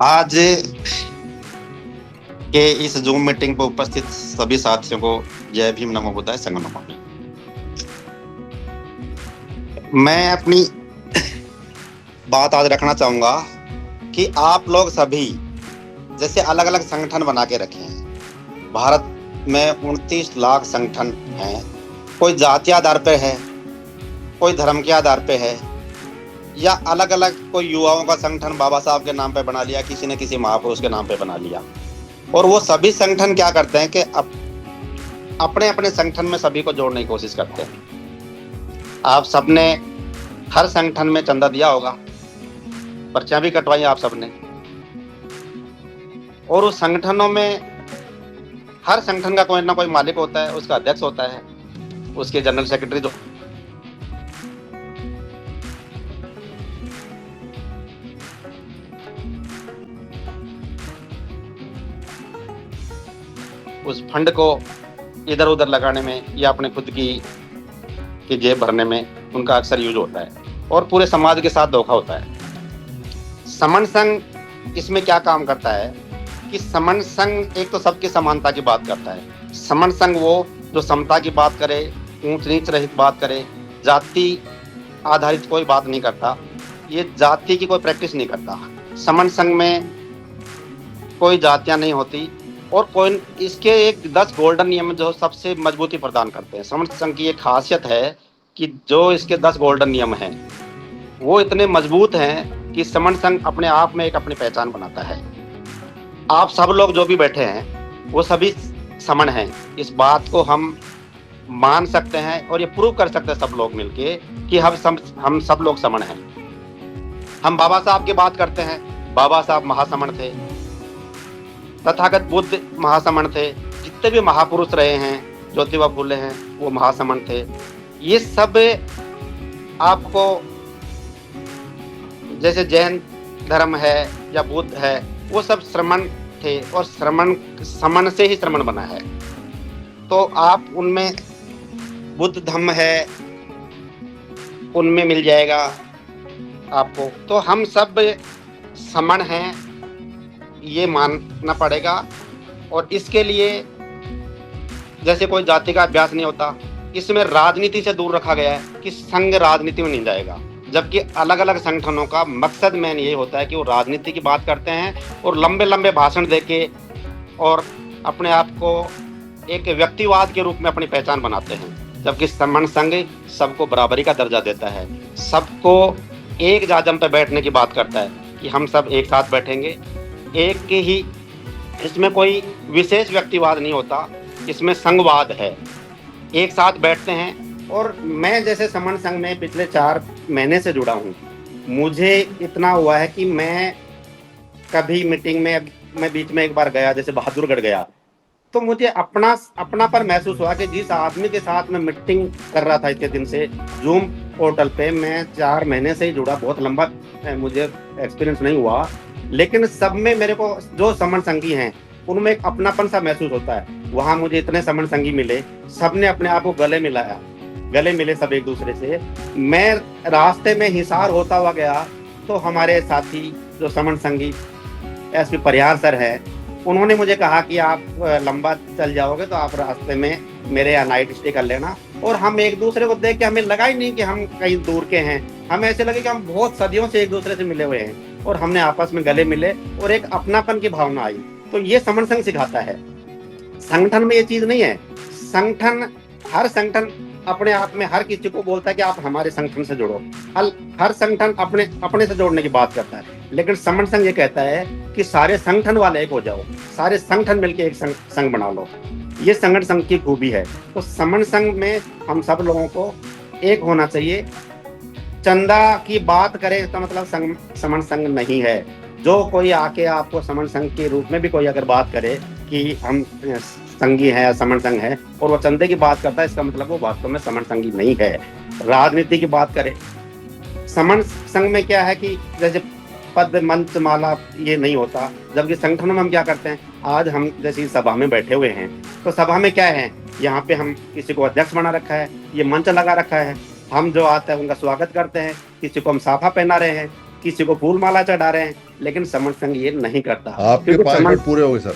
आज के इस जूम मीटिंग पर उपस्थित सभी साथियों को जय भीम, नमो बुद्धाय, संगम नमामि। मैं अपनी बात आज रखना चाहूंगा कि आप लोग सभी जैसे अलग अलग संगठन बना के रखे हैं। भारत में 29 लाख संगठन हैं। कोई जाति आधार पे है, कोई धर्म के आधार पे है, या अलग अलग कोई युवाओं का संगठन बाबा साहब के नाम पे बना लिया, किसी ने किसी महापुरुष के नाम पे बना लिया। और वो सभी संगठन क्या करते हैं कि अपने अपने संगठन में सभी को जोड़ने की कोशिश करते हैं। आप सबने हर संगठन में चंदा दिया होगा, पर्चियां भी कटवाई आप सबने, और उस संगठनों में हर संगठन का कोई ना कोई मालिक होता है, उसका अध्यक्ष होता है, उसके जनरल सेक्रेटरी जो उस फंड को इधर उधर लगाने में या अपने खुद की जेब भरने में उनका अक्सर यूज होता है, और पूरे समाज के साथ धोखा होता है। समन संघ इसमें क्या काम करता है कि समन संघ एक तो सबकी समानता की बात करता है। समन संघ वो जो समता की बात करे, ऊंच नीच रहित बात करे, जाति आधारित कोई बात नहीं करता, ये जाति की कोई प्रैक्टिस नहीं करता। समन संघ में कोई जातियां नहीं होती, और कोई इसके एक 10 गोल्डन नियम जो सबसे मजबूती प्रदान करते हैं। समन संघ की एक खासियत है कि जो इसके 10 गोल्डन नियम हैं वो इतने मजबूत हैं कि समन संघ अपने आप में एक अपनी पहचान बनाता है। आप सब लोग जो भी बैठे हैं वो सभी समन हैं, इस बात को हम मान सकते हैं और ये प्रूव कर सकते हैं सब लोग मिलके कि हम सब लोग समन हैं। हम बाबा साहब की बात करते हैं, बाबा साहब महासमन थे, तथागत बुद्ध महासमन थे, जितने भी महापुरुष रहे हैं, ज्योतिबा फूले हैं, वो महासमन थे। ये सब आपको जैसे जैन धर्म है या बुद्ध है, वो सब श्रमण थे, और समन से ही श्रमण बना है। तो आप उनमें बुद्ध धम्म है, उनमें मिल जाएगा आपको। तो हम सब समन हैं, ये मानना पड़ेगा। और इसके लिए जैसे कोई जाति का अभ्यास नहीं होता, इसमें राजनीति से दूर रखा गया है कि संघ राजनीति में नहीं जाएगा, जबकि अलग अलग संगठनों का मकसद मेन ये होता है कि वो राजनीति की बात करते हैं और लंबे लंबे भाषण देके और अपने आप को एक व्यक्तिवाद के रूप में अपनी पहचान बनाते हैं। जबकि समन संघ सबको बराबरी का दर्जा देता है, सबको एक जाजम पे बैठने की बात करता है कि हम सब एक साथ बैठेंगे, एक के ही, इसमें कोई विशेष व्यक्तिवाद नहीं होता, इसमें संघवाद है, एक साथ बैठते हैं। और मैं जैसे समन संघ में पिछले 4 महीने से जुड़ा हूँ, मुझे इतना हुआ है कि मैं कभी मीटिंग में, मैं बीच में एक बार गया, जैसे बहादुरगढ़ गया, तो मुझे अपनापन महसूस हुआ कि जिस आदमी के साथ मैं मीटिंग कर रहा था इतने दिन से जूम पोर्टल पे, मैं 4 महीने से ही जुड़ा, बहुत लंबा मुझे एक्सपीरियंस नहीं हुआ, लेकिन सब में मेरे को जो समन संगी हैं उनमें एक अपनापन सा महसूस होता है। वहां मुझे इतने समन संगी मिले, सबने अपने आप को गले मिले सब एक दूसरे से। मैं रास्ते में हिसार होता हुआ गया तो हमारे साथी जो समन संगी एसपी परिहार सर है, उन्होंने मुझे कहा कि आप लंबा चल जाओगे तो आप रास्ते में मेरे यहाँ नाइट स्टे कर लेना। और हम एक दूसरे को देख के हमें लगा ही नहीं कि हम कहीं दूर के हैं, हमें ऐसे लगे कि हम बहुत सदियों से एक दूसरे से मिले हुए हैं, और हमने आपस में गले मिले और एक अपनापन की भावना आई। तो ये समन संघ सिखाता है। संगठन में ये चीज नहीं है। हर संगठन अपने आप में हर किसी को बोलता है कि आप हमारे संगठन से जुड़ो, हर संगठन अपने से जोड़ने की बात करता है, लेकिन समन संघ ये कहता है कि सारे संगठन वाले एक हो जाओ, सारे संगठन मिलकर एक संघ बना लो। ये संगठन संघ की खूबी है। तो समन संघ में हम सब लोगों को एक होना चाहिए। चंदा की बात करे इसका मतलब समन संघ नहीं है। जो कोई आके आपको समन संघ के रूप में भी कोई अगर बात करे कि हम संघी है, समन संघ है, और वो चंदे की बात करता है, इसका मतलब वो वास्तव में समन संघी नहीं है। राजनीति की बात करे, समन संघ में क्या है कि जैसे पद मंच माला ये नहीं होता, जबकि संगठनों में हम क्या करते हैं, आज हम जैसी सभा में बैठे हुए हैं तो सभा में क्या है, यहाँ पे हम किसी को अध्यक्ष बना रखा है, ये मंच लगा रखा है, हम जो आते हैं उनका स्वागत करते हैं, किसी को हम साफा पहना रहे हैं, किसी को फूल माला चढ़ा रहे हैं, लेकिन श्रमण संघ ये नहीं करता। आपके क्योंकि 5 श्रमण मिनट पूरे हो गए सर।